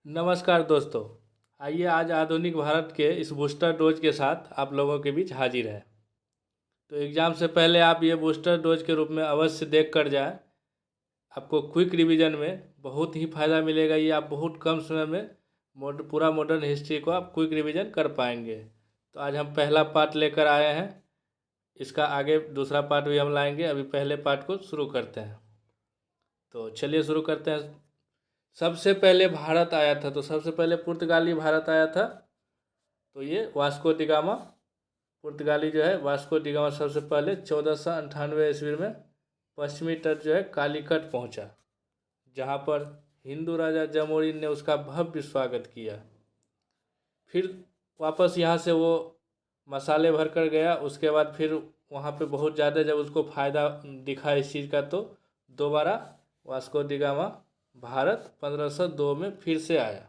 नमस्कार दोस्तों। आइए आज आधुनिक भारत के इस बूस्टर डोज के साथ आप लोगों के बीच हाजिर है। तो एग्ज़ाम से पहले आप ये बूस्टर डोज के रूप में अवश्य देख कर जाएं। आपको क्विक रिवीजन में बहुत ही फ़ायदा मिलेगा। ये आप बहुत कम समय में पूरा मॉडर्न हिस्ट्री को आप क्विक रिवीजन कर पाएंगे। तो आज हम पहला पार्ट लेकर आए हैं। इसका आगे दूसरा पार्ट भी हम लाएंगे। अभी पहले पार्ट को शुरू करते हैं। तो चलिए शुरू करते हैं। सबसे पहले भारत आया था, तो सबसे पहले पुर्तगाली भारत आया था। तो ये वास्को डी गामा, पुर्तगाली जो है वास्को डी गामा सबसे पहले 1498 ईस्वी में पश्चिमी तट जो है कालीकट पहुंचा, जहां पर हिंदू राजा जमोरिन ने उसका भव्य स्वागत किया। फिर वापस यहाँ से वो मसाले भर कर गया। उसके बाद फिर वहाँ पे बहुत ज़्यादा जब उसको फ़ायदा दिखा इस चीज़ का, तो दोबारा वास्को डी गामा भारत 1502 में फिर से आया।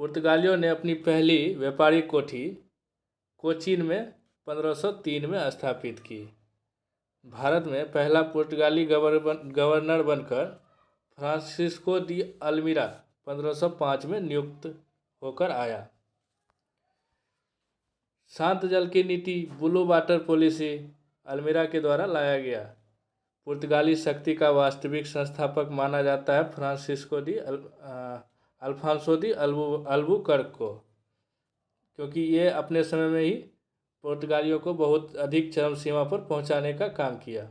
पुर्तगालियों ने अपनी पहली व्यापारिक कोठी कोचीन में 1503 में स्थापित की। भारत में पहला पुर्तगाली गवर्नर बनकर फ्रांसिस्को दी अल्मीरा 1505 में नियुक्त होकर आया। शांत जल की नीति ब्लू वाटर पॉलिसी अल्मीरा के द्वारा लाया गया। पुर्तगाली शक्ति का वास्तविक संस्थापक माना जाता है Francisco de Alfonso de Albuquerque को, क्योंकि ये अपने समय में ही पुर्तगालियों को बहुत अधिक चरम सीमा पर पहुंचाने का काम किया।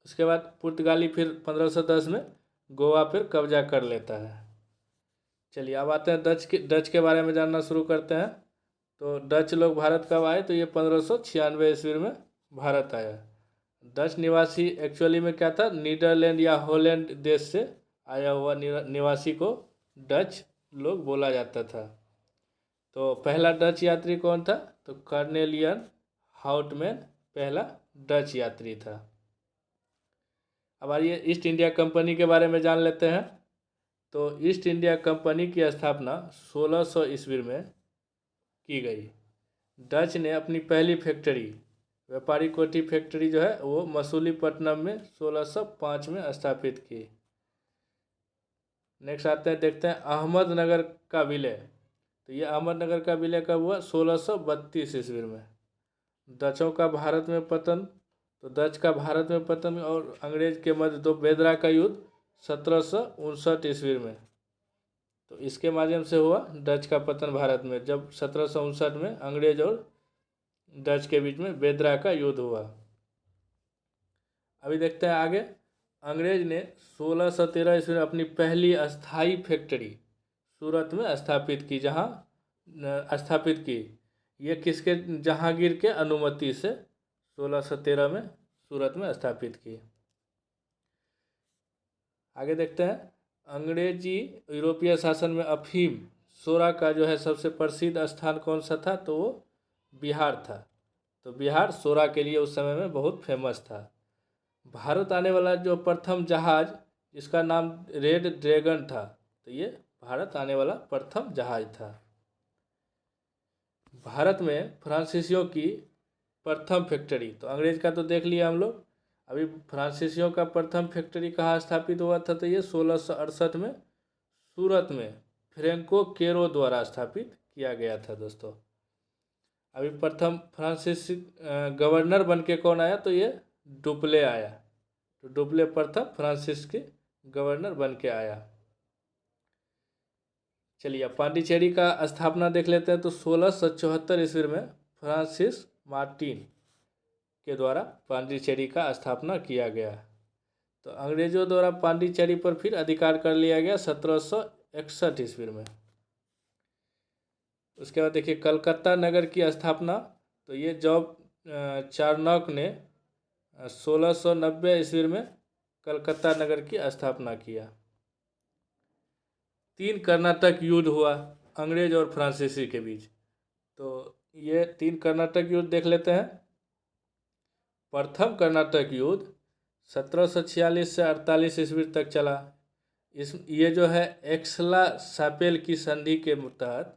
उसके बाद पुर्तगाली फिर 1510 में गोवा पर कब्जा कर लेता है। चलिए अब आते हैं डच के बारे में जानना शुरू करते हैं। तो डच लोग भारत कब आए, तो ये 1596 ईस्वी में भारत आया। डच निवासी एक्चुअली में क्या था, नीदरलैंड या हॉलैंड देश से आया हुआ निवासी को डच लोग बोला जाता था। तो पहला डच यात्री कौन था, तो कर्नेलियन हाउटमैन पहला डच यात्री था। अब आइए ईस्ट इंडिया कंपनी के बारे में जान लेते हैं। तो ईस्ट इंडिया कंपनी की स्थापना 1600 ईस्वी में की गई। डच ने अपनी पहली फैक्ट्री व्यापारी कोठी फैक्ट्री जो है वो मसूलीपट्टनम में 1605 में स्थापित की। नेक्स्ट आते हैं, देखते हैं अहमदनगर का विलय। तो ये अहमदनगर का विलय कब हुआ, 1632 ईस्वी में। डचों का भारत में पतन, तो डच का भारत में पतन और अंग्रेज के मध्य दो बेदरा का युद्ध 1759 ईस्वी में। तो इसके माध्यम से हुआ डच का पतन भारत में, जब 1759 में अंग्रेज और डच के बीच में बेदरा का युद्ध हुआ। अभी देखते हैं आगे। अंग्रेज ने 1613 ईस्वी में अपनी पहली अस्थाई फैक्ट्री सूरत में स्थापित की। ये किसके, जहांगीर के अनुमति से 1613 में सूरत में स्थापित की। आगे देखते हैं, अंग्रेजी यूरोपीय शासन में अफीम सोरा का जो है सबसे प्रसिद्ध स्थान कौन सा था, तो वो बिहार था। तो बिहार सोरा के लिए उस समय में बहुत फेमस था। भारत आने वाला जो प्रथम जहाज जिसका नाम रेड ड्रैगन था, तो ये भारत आने वाला प्रथम जहाज था। भारत में फ्रांसीसियों की प्रथम फैक्ट्री, तो अंग्रेज का तो देख लिया हम लोग। अभी फ्रांसीसियों का प्रथम फैक्ट्री कहाँ स्थापित हुआ था, तो ये 1668 में सूरत में फ्रैंको केरो द्वारा स्थापित किया गया था दोस्तों। अभी प्रथम फ्रांसीस गवर्नर बन के कौन आया, तो ये डुप्ले आया। तो डुप्ले प्रथम फ्रांसिस के गवर्नर बन के आया। चलिए अब पांडिचेरी का स्थापना देख लेते हैं। तो 1674 ईस्वी में फ्रांसिस मार्टिन के द्वारा पांडिचेरी का स्थापना किया गया। तो अंग्रेजों द्वारा पांडिचेरी पर फिर अधिकार कर लिया गया 1761 ईस्वी में। उसके बाद देखिए कलकत्ता नगर की स्थापना, तो ये जॉब चार्नॉक ने 1690 ईस्वी में कलकत्ता नगर की स्थापना किया। 3 कर्नाटक युद्ध हुआ अंग्रेज और फ्रांसीसी के बीच। तो ये 3 कर्नाटक युद्ध देख लेते हैं। प्रथम कर्नाटक युद्ध 1746 से 48 ईस्वी तक चला। ये जो है एक्सला सापेल की संधि के तहत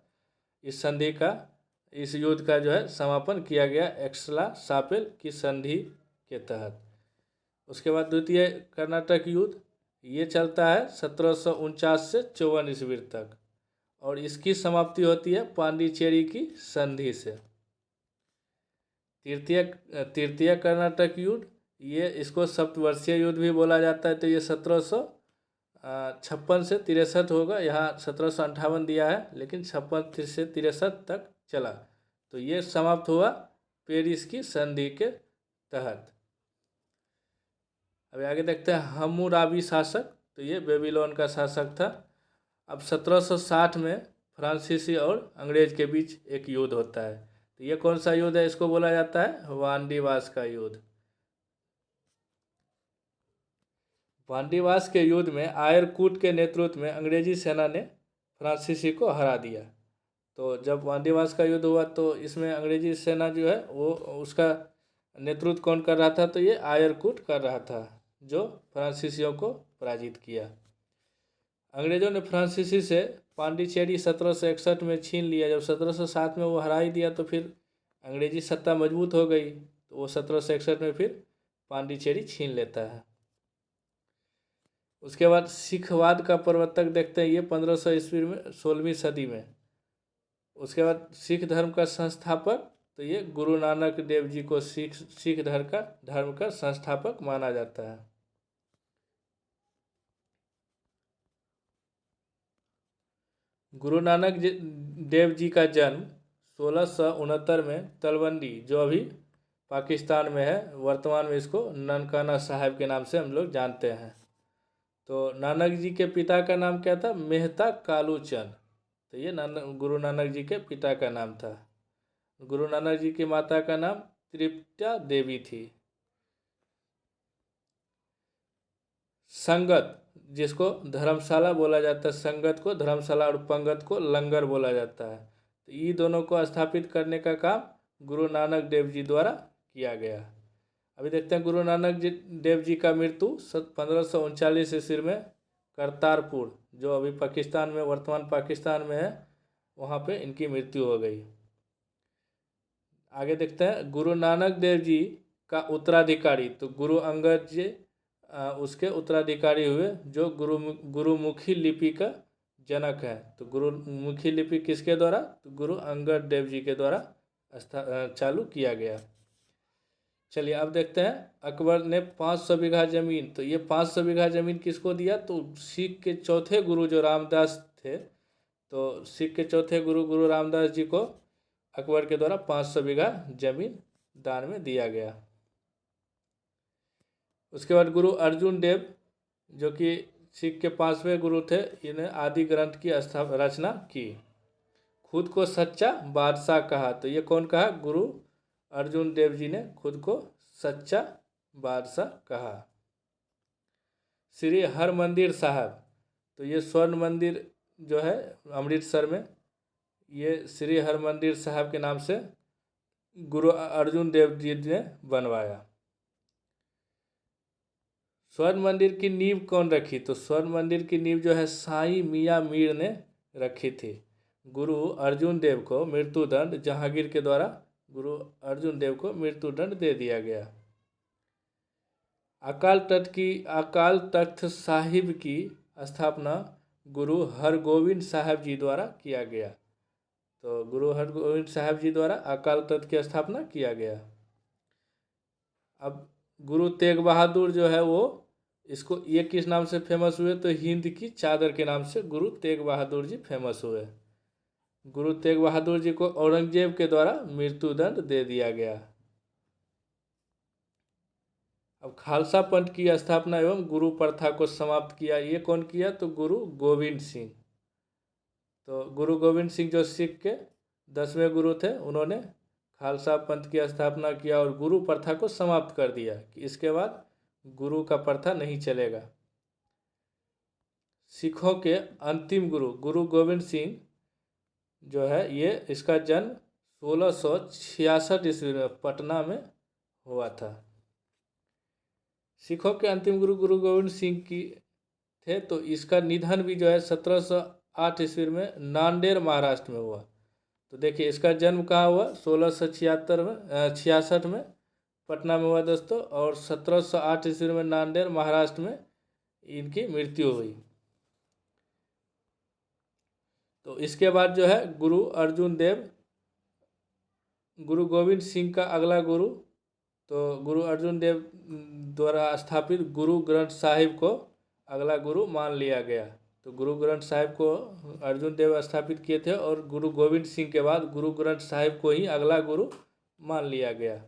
इस युद्ध का जो है समापन किया गया एक्सला सापेल की संधि के तहत। उसके बाद द्वितीय कर्नाटक युद्ध, ये चलता है 1749 से 54 ईस्वी तक, और इसकी समाप्ति होती है पांडिचेरी की संधि से। तृतीय कर्नाटक युद्ध, ये इसको सप्तवर्षीय युद्ध भी बोला जाता है। तो ये 1756 से 63 होगा, यहाँ 1758 दिया है, लेकिन 56 से 63 तक चला। तो ये समाप्त हुआ पेरिस की संधि के तहत। अभी आगे देखते हैं हम्मुराबी शासक, तो ये बेबीलोन का शासक था। अब 1760 में फ्रांसीसी और अंग्रेज के बीच एक युद्ध होता है। तो ये कौन सा युद्ध है? इसको बोला जाता है वांडीवास का युद्ध। वांडीवास के युद्ध में आयरकूट के नेतृत्व में अंग्रेजी सेना ने फ्रांसीसी को हरा दिया। तो जब वांडीवास का युद्ध हुआ तो इसमें अंग्रेजी सेना जो है वो उसका नेतृत्व कौन कर रहा था? तो ये आयरकूट कर रहा था, जो फ्रांसीसियों को पराजित किया। अंग्रेजों ने फ्रांसीसी से पांडिचेरी 1761 में छीन लिया। जब 1707 में वो हरा ही दिया तो फिर अंग्रेजी सत्ता मजबूत हो गई, तो वो 1761 में फिर पांडिचेरी छीन लेता है। उसके बाद सिखवाद का प्रवर्तक देखते हैं, ये 1500 ईस्वी में 16वीं सदी में। उसके बाद सिख धर्म का संस्थापक, तो ये गुरु नानक देव जी को सिख धर्म का संस्थापक माना जाता है। गुरु नानक देव जी का जन्म 1669 में तलवंडी, जो अभी पाकिस्तान में है, वर्तमान में इसको ननकाना साहिब के नाम से हम लोग जानते हैं। तो नानक जी के पिता का नाम क्या था? मेहता कालूचंद। तो ये गुरु नानक जी के पिता का नाम था। गुरु नानक जी की माता का नाम तृप्त्या देवी थी। संगत, जिसको धर्मशाला बोला जाता है, संगत को धर्मशाला और पंगत को लंगर बोला जाता है। तो ये दोनों को स्थापित करने का काम गुरु नानक देव जी द्वारा किया गया। अभी देखते हैं गुरु नानक देव जी का मृत्यु 1539 ईस्वी में करतारपुर, जो अभी पाकिस्तान में, वर्तमान पाकिस्तान में है, वहाँ पे इनकी मृत्यु हो गई। आगे देखते हैं गुरु नानक देव जी का उत्तराधिकारी, तो गुरु अंगद जी उसके उत्तराधिकारी हुए, जो गुरुमुखी लिपि का जनक है। तो गुरुमुखी लिपि किसके द्वारा? तो गुरु अंगद देव जी के द्वारा चालू किया गया। चलिए अब देखते हैं अकबर ने 500 बीघा जमीन, तो ये 500 बीघा जमीन किसको दिया? तो सिख के चौथे गुरु जो रामदास थे, तो सिख के चौथे गुरु रामदास जी को अकबर के द्वारा 500 बीघा जमीन दान में दिया गया। उसके बाद गुरु अर्जुन देव, जो कि सिख के 5वें गुरु थे, इन्हें आदि ग्रंथ की रचना की। खुद को सच्चा बादशाह कहा, तो ये कौन कहा? गुरु अर्जुन देव जी ने खुद को सच्चा बादशाह कहा। श्री हरमंदिर साहब, तो ये स्वर्ण मंदिर जो है अमृतसर में, ये श्री हरमंदिर साहब के नाम से गुरु अर्जुन देव जी ने बनवाया। स्वर्ण मंदिर की नींव कौन रखी? तो स्वर्ण मंदिर की नींव जो है साईं मियाँ मीर ने रखी थी। गुरु अर्जुन देव को मृत्युदंड जहांगीर के द्वारा गुरु अर्जुन देव को मृत्युदंड दे दिया गया। अकाल तख्त साहिब की स्थापना गुरु हरगोविंद साहब जी द्वारा किया गया। तो गुरु हरगोविंद साहब जी द्वारा अकाल तख्त की स्थापना किया गया। अब गुरु तेग बहादुर जो है वो, इसको ये किस नाम से फेमस हुए? तो हिंद की चादर के नाम से गुरु तेग बहादुर जी फेमस हुए। गुरु तेग बहादुर जी को औरंगजेब के द्वारा मृत्युदंड दे दिया गया। अब खालसा पंथ की स्थापना एवं गुरु प्रथा को समाप्त किया, ये कौन किया? तो गुरु गोविंद सिंह। तो गुरु गोविंद सिंह जो सिख के 10वें गुरु थे, उन्होंने खालसा पंथ की स्थापना किया और गुरु प्रथा को समाप्त कर दिया कि इसके बाद गुरु का प्रथा नहीं चलेगा। सिखों के अंतिम गुरु गुरु गोविंद सिंह जो है, ये इसका जन्म 1666 ईस्वी में पटना में हुआ था। सिखों के अंतिम गुरु गुरु गोविंद सिंह की थे, तो इसका निधन भी जो है 1708 ईस्वी में नांदेड़ महाराष्ट्र में हुआ। तो देखिए इसका जन्म कहाँ हुआ? 1666 में 66 में पटना में हुआ दोस्तों, और 1708 ईस्वी में नांदेड़ महाराष्ट्र में इनकी मृत्यु हुई। तो इसके बाद जो है गुरु अर्जुन देव, गुरु गोविंद सिंह का अगला गुरु, तो गुरु अर्जुन देव द्वारा स्थापित गुरु ग्रंथ साहिब को अगला गुरु मान लिया गया। तो गुरु ग्रंथ साहिब को अर्जुन देव स्थापित किए थे, और गुरु गोविंद सिंह के बाद गुरु ग्रंथ साहिब को ही अगला गुरु मान लिया गया।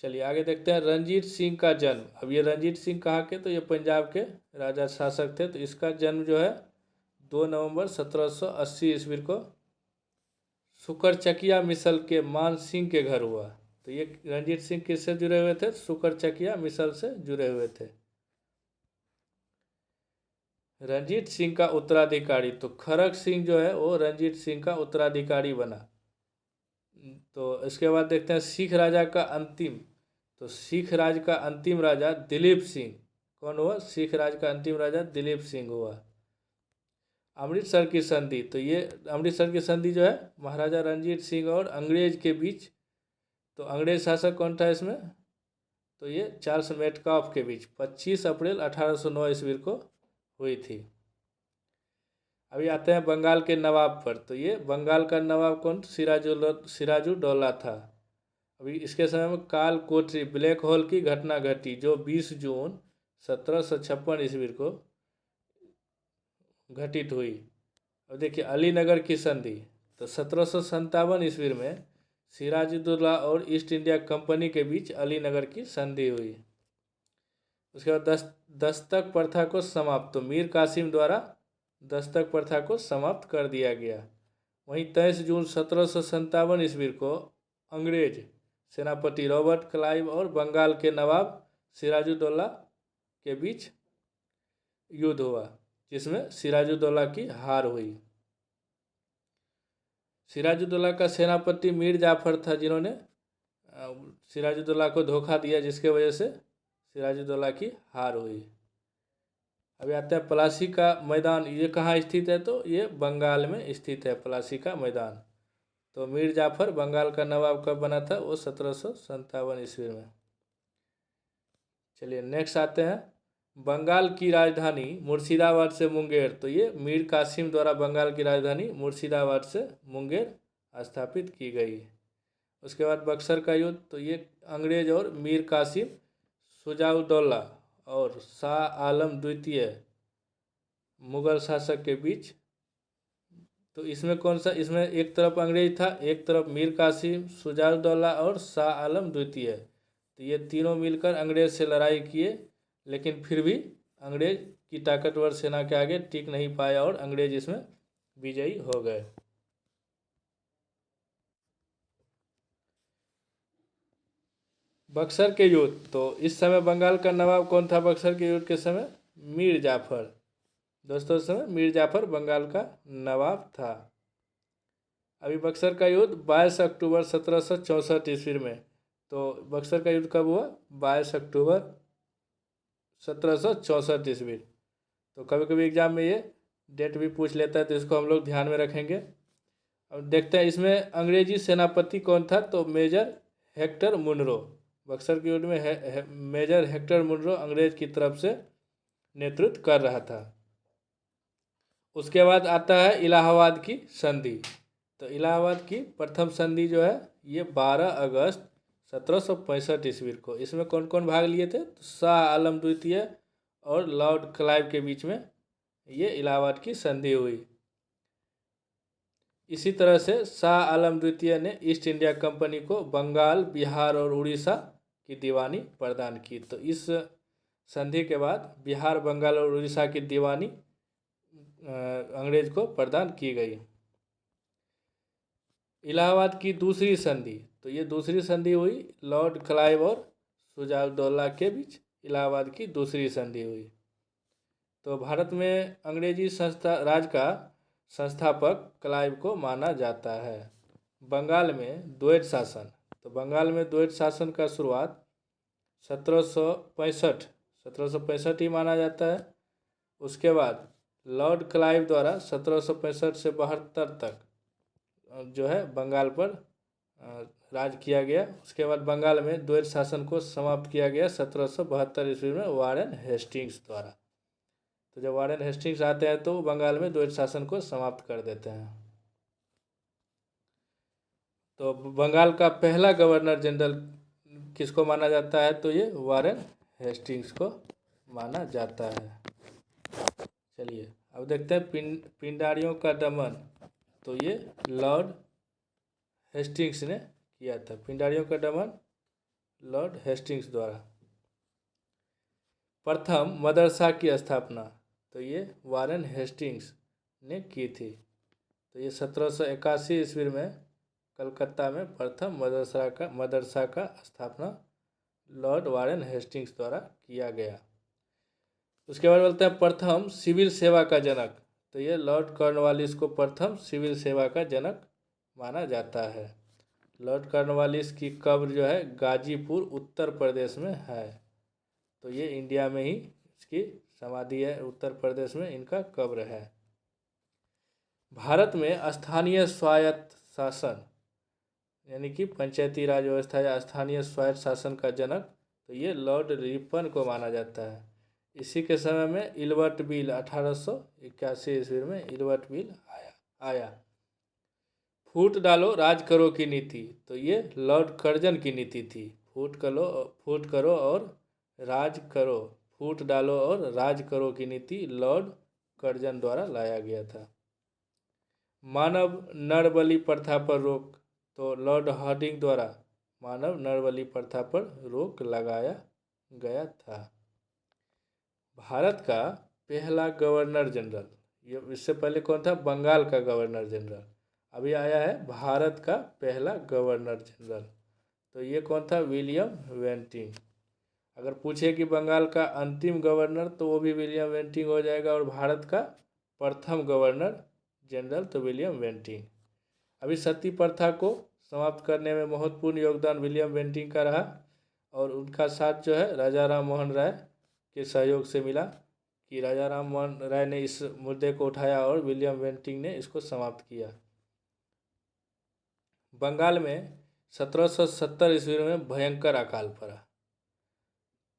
चलिए आगे देखते हैं रंजीत सिंह का जन्म। अब ये रंजीत सिंह कहाँ के, तो ये पंजाब के राजा शासक थे। तो इसका जन्म जो है 2 नवंबर 1780 ईस्वी को सुकरचकिया मिसल के मान सिंह के घर हुआ। तो ये रंजीत सिंह किससे जुड़े हुए थे, सुकरचकिया मिसल से जुड़े हुए थे। रंजीत सिंह का उत्तराधिकारी, तो खरक सिंह जो है वो रंजीत सिंह का उत्तराधिकारी बना। तो इसके बाद देखते हैं सिख राजा का अंतिम, तो सिख राज का अंतिम राजा दिलीप सिंह, कौन हुआ, सिख राज का अंतिम राजा दिलीप सिंह हुआ। अमृतसर की संधि, तो ये अमृतसर की संधि जो है महाराजा रंजीत सिंह और अंग्रेज के बीच, तो अंग्रेज शासक कौन था इसमें, तो ये चार्ल्स मेटकाफ के बीच 25 अप्रैल 1809 ईस्वी को हुई थी। अभी आते हैं बंगाल के नवाब पर। तो ये बंगाल का नवाब कौन, सिराजुद्दौला था। अभी इसके समय में काल कोठरी ब्लैक होल की घटना घटी, जो 20 जून 1756 ईस्वी को घटित हुई। अब देखिए अलीनगर की संधि, तो 1757 ईस्वी में सिराजुद्दौला और ईस्ट इंडिया कंपनी के बीच अलीनगर की संधि हुई। उसके बाद दस्तक प्रथा को समाप्त, तो मीर कासिम द्वारा दस्तक प्रथा को समाप्त कर दिया गया। वहीं 23 जून 1757 ईस्वी को अंग्रेज सेनापति रॉबर्ट क्लाइव और बंगाल के नवाब सिराजुद्दौला के बीच युद्ध हुआ, जिसमें सिराजुद्दौला की हार हुई। सिराजुद्दौला का सेनापति मीर जाफर था, जिन्होंने सिराजुद्दौला को धोखा दिया, जिसके वजह से सिराजुद्दौला की हार हुई। अभी आते हैं प्लासी का मैदान, ये कहाँ स्थित है, तो ये बंगाल में स्थित है प्लासी का मैदान। तो मीर जाफर बंगाल का नवाब कब बना था, वो 1757 ईस्वी में। चलिए नेक्स्ट आते हैं बंगाल की राजधानी मुर्शिदाबाद से मुंगेर, तो ये मीर कासिम द्वारा बंगाल की राजधानी मुर्शिदाबाद से मुंगेर स्थापित की गई। उसके बाद बक्सर का युद्ध, तो ये अंग्रेज और मीर कासिम शुजाउद्दौला और शाह आलम द्वितीय मुगल शासक के बीच। तो इसमें कौन सा, इसमें एक तरफ अंग्रेज था, एक तरफ मीर कासिम, शुजाउद्दौला और शाह आलम द्वितीय। तो ये तीनों मिलकर अंग्रेज से लड़ाई किए, लेकिन फिर भी अंग्रेज की ताकतवर सेना के आगे टिक नहीं पाया और अंग्रेज इसमें विजयी हो गए। बक्सर के युद्ध, तो इस समय बंगाल का नवाब कौन था बक्सर के युद्ध के समय, मीर जाफर। दोस्तों उस समय मीर जाफर बंगाल का नवाब था। अभी बक्सर का युद्ध 22 अक्टूबर 1764 ईस्वी में, तो बक्सर का युद्ध कब हुआ, 22 अक्टूबर 1764 ईस्वी। तो कभी कभी एग्जाम में ये डेट भी पूछ लेता है, तो इसको हम लोग ध्यान में रखेंगे। अब देखते हैं इसमें अंग्रेजी सेनापति कौन था, तो मेजर हेक्टर मुनरो। बक्सर के युद्ध में मेजर हेक्टर मुनरो अंग्रेज की तरफ से नेतृत्व कर रहा था। उसके बाद आता है इलाहाबाद की संधि। तो इलाहाबाद की प्रथम संधि जो है ये 12 अगस्त 1765 ईस्वी को, इसमें कौन कौन भाग लिए थे, तो शाह आलम द्वितीय और लॉर्ड क्लाइव के बीच में ये इलाहाबाद की संधि हुई। इसी तरह से शाह आलम द्वितीय ने ईस्ट इंडिया कंपनी को बंगाल, बिहार और उड़ीसा की दीवानी प्रदान की। तो इस संधि के बाद बिहार, बंगाल और उड़ीसा की दीवानी अंग्रेज को प्रदान की गई। इलाहाबाद की दूसरी संधि, तो ये दूसरी संधि हुई लॉर्ड क्लाइव और शुजाउद्दौला के बीच, इलाहाबाद की दूसरी संधि हुई। तो भारत में अंग्रेजी राज का संस्थापक क्लाइव को माना जाता है। बंगाल में द्वैत शासन, तो बंगाल में द्वैत शासन का शुरुआत 1765 ही माना जाता है। उसके बाद लॉर्ड क्लाइव द्वारा 1765 से 72 तक जो है बंगाल पर राज किया गया। उसके बाद बंगाल में द्वैत शासन को समाप्त किया गया 1772 ईस्वी में वारेन हेस्टिंग्स द्वारा। तो जब वारेन हेस्टिंग्स आते हैं तो बंगाल में द्वैत शासन को समाप्त कर देते हैं। तो बंगाल का पहला गवर्नर जनरल किसको माना जाता है? तो ये वारेन हेस्टिंग्स को माना जाता है। चलिए अब देखते हैं पिंडारियों का दमन। तो ये लॉर्ड हेस्टिंग्स ने किया था। पिंडारियों का दमन लॉर्ड हेस्टिंग्स द्वारा। प्रथम मदरसा की स्थापना तो ये वारेन हेस्टिंग्स ने की थी। तो ये 1781 ईस्वी में कलकत्ता में प्रथम मदरसा का स्थापना लॉर्ड वारेन हेस्टिंग्स द्वारा किया गया। उसके बाद बोलते हैं प्रथम सिविल सेवा का जनक। तो ये लॉर्ड कॉर्नवालिस को प्रथम सिविल सेवा का जनक माना जाता है। लॉर्ड कॉर्नवालिस की कब्र जो है गाजीपुर उत्तर प्रदेश में है। तो ये इंडिया में ही इसकी समाधि है, उत्तर प्रदेश में इनका कब्र है। भारत में स्थानीय स्वायत्त शासन यानी कि पंचायती राज व्यवस्था या स्थानीय स्वायत्त शासन का जनक तो ये लॉर्ड रिपन को माना जाता है। इसी के समय में इल्बर्ट बिल 1881 ईस्वी में इल्बर्ट बिल आया। फूट डालो राज करो की नीति तो ये लॉर्ड कर्जन की नीति थी। फूट करो और राज करो, फूट डालो और राज करो की नीति लॉर्ड कर्जन द्वारा लाया गया था। मानव नर बलि प्रथा पर रोक तो लॉर्ड हार्डिंग द्वारा मानव नर बलि प्रथा पर रोक लगाया गया था। भारत का पहला गवर्नर जनरल, ये इससे पहले कौन था? बंगाल का गवर्नर जनरल। अभी आया है भारत का पहला गवर्नर जनरल। तो ये कौन था? William Bentinck. अगर पूछे कि बंगाल का अंतिम गवर्नर तो वो भी विलियम बेंटिंक हो जाएगा, और भारत का प्रथम गवर्नर जनरल तो विलियम बेंटिंक। अभी सती प्रथा को समाप्त करने में महत्वपूर्ण योगदान विलियम बेंटिंक का रहा, और उनका साथ जो है राजा राम मोहन राय के सहयोग से मिला कि राजा राम मोहन राय ने इस मुद्दे को उठाया और विलियम बेंटिंक ने इसको समाप्त किया। बंगाल में 1770 ईस्वी में भयंकर अकाल पड़ा।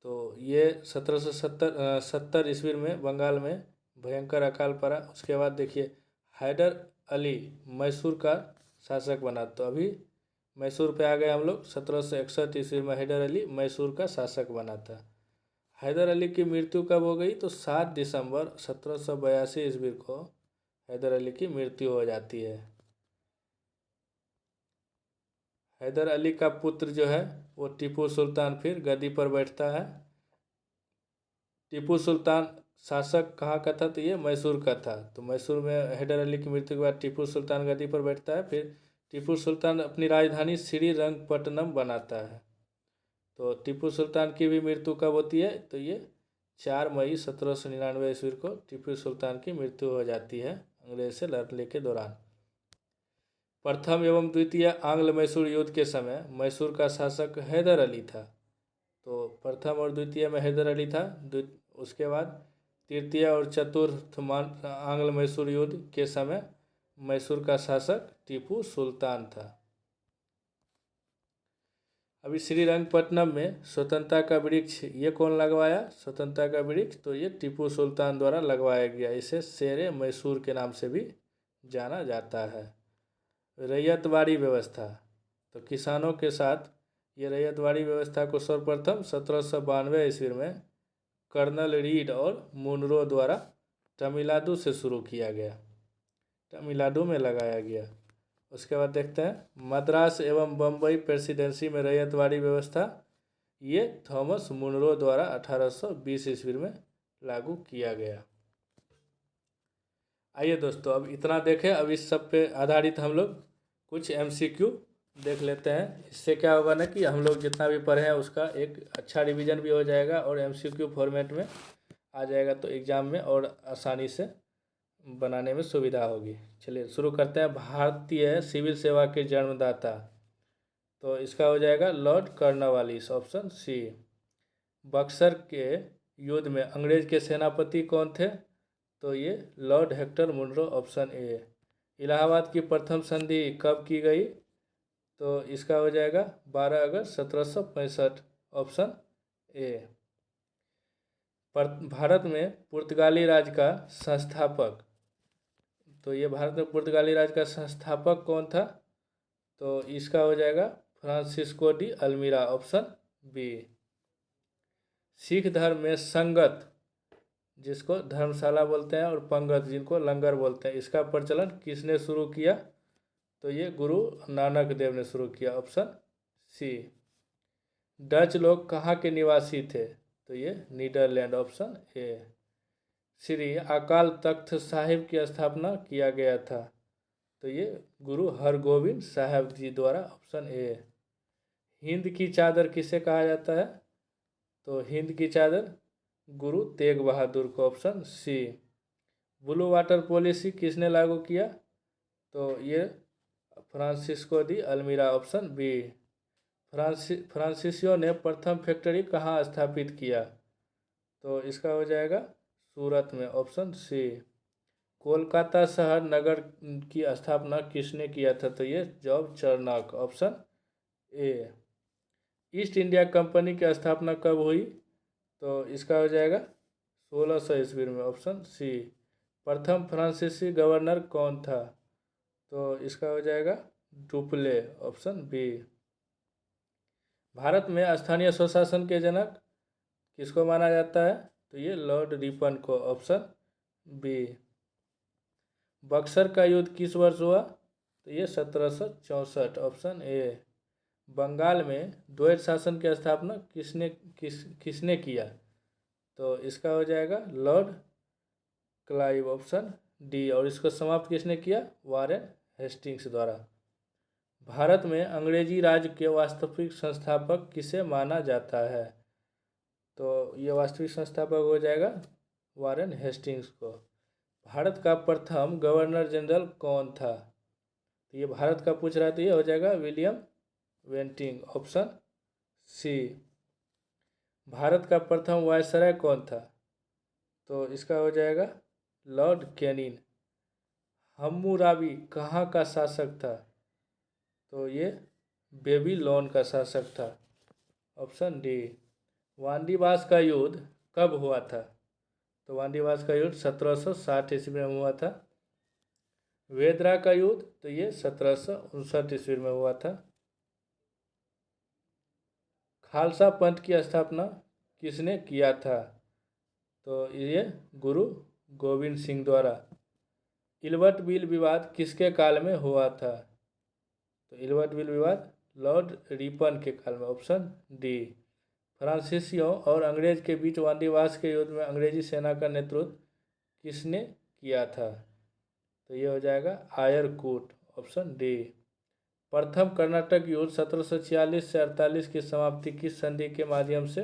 तो ये 1770 ईस्वी में बंगाल में भयंकर अकाल पड़ा। उसके बाद देखिए हैदर अली मैसूर का शासक बना। तो अभी मैसूर पे आ गए हम लोग। 1761 ईस्वी में हैदर अली मैसूर का शासक बना था। हैदर अली की मृत्यु कब हो गई? तो 7 दिसंबर 1782 ईस्वी को हैदर अली की मृत्यु हो जाती है। हैदर अली का पुत्र जो है वो टीपू सुल्तान फिर गद्दी पर बैठता है। टीपू सुल्तान शासक कहाँ का था? तो ये मैसूर का था। तो मैसूर में हैदर अली की मृत्यु के बाद टीपू सुल्तान गद्दी पर बैठता है। फिर टीपू सुल्तान अपनी राजधानी श्रीरंगपट्टनम बनाता है। तो टीपू सुल्तान की भी मृत्यु कब होती है? तो ये 4 मई 1799 ईस्वी को टीपू सुल्तान की मृत्यु हो जाती है अंग्रेज से लड़ने के दौरान। प्रथम एवं द्वितीय आंग्ल मैसूर युद्ध के समय मैसूर का शासक हैदर अली था। तो प्रथम और द्वितीय में हैदर अली था। उसके बाद तृतीय और चतुर्थ आंग्ल मैसूर युद्ध के समय मैसूर का शासक टीपू सुल्तान था। अभी श्रीरंगपट्टनम में स्वतंत्रता का वृक्ष ये कौन लगवाया? स्वतंत्रता का वृक्ष तो ये टीपू सुल्तान द्वारा लगवाया गया। इसे शेरे मैसूर के नाम से भी जाना जाता है। रैयतवाड़ी व्यवस्था तो किसानों के साथ ये रैयतवाड़ी व्यवस्था को सर्वप्रथम 1792 ईस्वी में कर्नल रीड और मुनरो द्वारा तमिलनाडु से शुरू किया गया, तमिलनाडु में लगाया गया। उसके बाद देखते हैं मद्रास एवं बम्बई प्रेसिडेंसी में रैयतवाड़ी व्यवस्था ये थॉमस मुनरो द्वारा 1820 ईस्वी में लागू किया गया। आइए दोस्तों अब इतना देखें। अब इस सब पे आधारित हम लोग कुछ MCQ देख लेते हैं। इससे क्या होगा ना कि हम लोग जितना भी पढ़े हैं उसका एक अच्छा रिवीजन भी हो जाएगा और MCQ फॉर्मेट में आ जाएगा, तो एग्ज़ाम में और आसानी से बनाने में सुविधा होगी। चलिए शुरू करते हैं। भारतीय सिविल सेवा के जन्मदाता तो इसका हो जाएगा lord Cornwallis, option C. Buxar के युद्ध में अंग्रेज के सेनापति कौन थे? तो ये lord Hector Munro, option A. Allahabad की प्रथम संधि कब की गई? तो इसका हो जाएगा 12 अगस्त 1765, ऑप्शन ए। भारत में पुर्तगाली राज का संस्थापक, तो ये भारत में पुर्तगाली राज का संस्थापक कौन था? तो इसका हो जाएगा Francisco de Almeida, option B. Sikh धर्म में संगत, जिसको धर्मशाला बोलते हैं, और पंगत, जिनको लंगर बोलते हैं, इसका प्रचलन किसने शुरू किया? तो ये गुरु नानक देव ने शुरू किया, ऑप्शन सी। डच लोग कहाँ के निवासी थे? तो ये Netherlands, option A. Shri Akal Takht Sahib की स्थापना किया गया था? तो ये गुरु हरगोविंद साहब जी द्वारा, ऑप्शन ए। हिंद की चादर किसे कहा जाता है? तो हिंद की चादर गुरु तेग बहादुर को, option C. Blue water policy किसने लागू किया? तो ये Francisco de Almeida, option B. फ्रांसीसियों ने प्रथम फैक्ट्री कहाँ स्थापित किया? तो इसका हो जाएगा सूरत में, ऑप्शन सी। कोलकाता शहर नगर की स्थापना किसने किया था? तो ये Job Charnock, option A. East India Company की स्थापना कब हुई? तो इसका हो जाएगा 1600 ईस्वी में, ऑप्शन सी। प्रथम फ्रांसीसी गवर्नर कौन था? तो इसका हो जाएगा डुप्ले, ऑप्शन बी। भारत में स्थानीय स्वशासन के जनक किसको माना जाता है? तो ये लॉर्ड रिपन को, ऑप्शन बी। बक्सर का युद्ध किस वर्ष हुआ? तो ये 1764, ऑप्शन ए। बंगाल में द्वैत शासन की स्थापना किसने किया? तो इसका हो जाएगा लॉर्ड क्लाइव, ऑप्शन डी। और इसको समाप्त किसने किया? वारेन हेस्टिंग्स द्वारा। भारत में अंग्रेजी राज के वास्तविक संस्थापक किसे माना जाता है? तो ये वास्तविक संस्थापक हो जाएगा वारेन हेस्टिंग्स को। भारत का प्रथम गवर्नर जनरल कौन था? तो ये भारत का पूछ रहा है, तो ये हो जाएगा William Bentinck, option C. Bharat का प्रथम वायसराय कौन था? तो इसका हो जाएगा लॉर्ड कैनिंग। हम्मुराबी कहाँ का शासक था? तो ये बेबीलोन का शासक था, ऑप्शन डी। वांडीवास का युद्ध कब हुआ था? तो वांडीवास का युद्ध 1760 ईस्वी में हुआ था। वेदरा का युद्ध, तो ये 1759 ईस्वी में हुआ था। खालसा पंथ की स्थापना किसने किया था? तो ये गुरु गोविंद सिंह द्वारा। इल्बर्ट बिल विवाद किसके काल में हुआ था? तो इल्बर्ट बिल विवाद लॉर्ड रिपन के काल में, ऑप्शन डी। फ्रांसीसियों और अंग्रेज के बीच वांडीवास के युद्ध में अंग्रेजी सेना का नेतृत्व किसने किया था? तो ये हो जाएगा आयरकूट, ऑप्शन डी। प्रथम कर्नाटक युद्ध 1746 से 48 की समाप्ति किस संधि के माध्यम से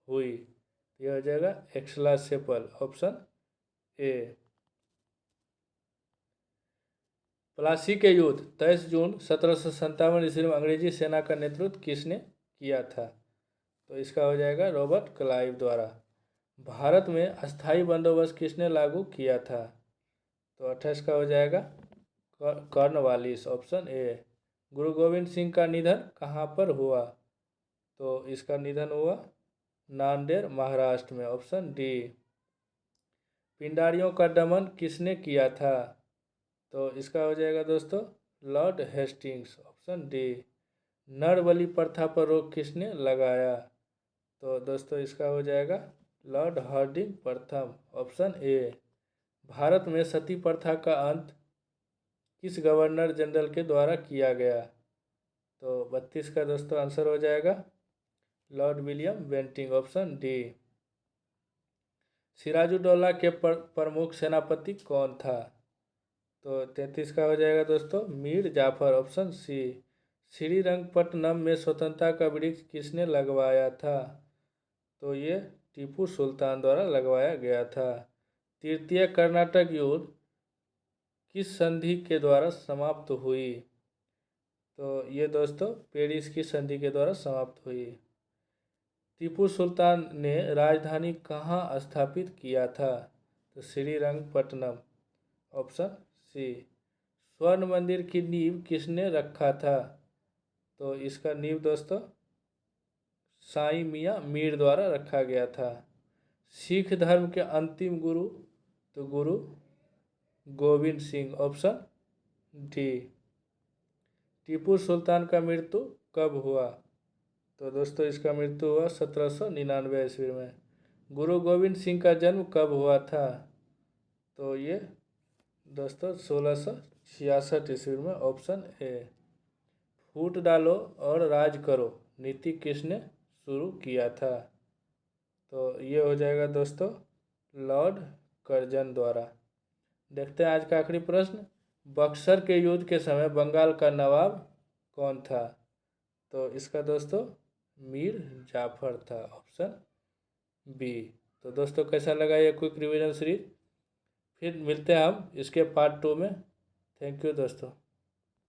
हुई? यह हो जाएगा एक्सला सेपल, ऑप्शन ए। प्लासी के युद्ध 23 जून 1757 ईस्वी में अंग्रेजी सेना का नेतृत्व किसने किया था? तो इसका हो जाएगा रॉबर्ट क्लाइव द्वारा। भारत में अस्थाई बंदोबस्त किसने लागू किया था? तो 28 का हो जाएगा कॉर्नवालिस, ऑप्शन ए। गुरु गोविंद सिंह का निधन कहाँ पर हुआ? तो इसका निधन हुआ नांदेड़, महाराष्ट्र में, ऑप्शन डी। पिंडारियों का दमन किसने किया था? तो इसका हो जाएगा दोस्तों लॉर्ड हेस्टिंग्स, ऑप्शन डी। नर बलि प्रथा पर रोक किसने लगाया? तो दोस्तों इसका हो जाएगा लॉर्ड हार्डिंग प्रथम, ऑप्शन ए। भारत में सती प्रथा का अंत किस गवर्नर जनरल के द्वारा किया गया? तो 32 का दोस्तों आंसर हो जाएगा lord William Bentinck, option D. Sirajuddaula के प्रमुख सेनापति कौन था? तो 33 का हो जाएगा दोस्तों मीर जाफर, ऑप्शन सी। श्रीरंगपट्टनम में स्वतंत्रता का वृक्ष किसने लगवाया था? तो ये टीपू सुल्तान द्वारा लगवाया गया था। तृतीय कर्नाटक युद्ध किस संधि के द्वारा समाप्त हुई? तो ये दोस्तों पेरिस की संधि के द्वारा समाप्त हुई। टीपू सुल्तान ने राजधानी कहाँ स्थापित किया था? तो श्रीरंगपट्टनम, ऑप्शन सी। स्वर्ण मंदिर की नींव किसने रखा था? तो इसका नींव दोस्तों साईं मियाँ मीर द्वारा रखा गया था। सिख धर्म के अंतिम गुरु, तो गुरु गोविंद सिंह, ऑप्शन डी। टीपू सुल्तान का मृत्यु कब हुआ? तो दोस्तों इसका मृत्यु हुआ 1799 ईस्वी में। गुरु गोविंद सिंह का जन्म कब हुआ था? तो ये दोस्तों 1666 ईस्वी में, ऑप्शन ए। फूट डालो और राज करो नीति किसने शुरू किया था? तो ये हो जाएगा दोस्तों लॉर्ड कर्जन द्वारा। देखते हैं आज का आखिरी प्रश्न। बक्सर के युद्ध के समय बंगाल का नवाब कौन था? तो इसका दोस्तों मीर जाफर था, ऑप्शन बी। तो दोस्तों कैसा लगा ये क्विक रिवीजन सीरीज? फिर मिलते हैं हम इसके पार्ट 2 में। थैंक यू दोस्तों।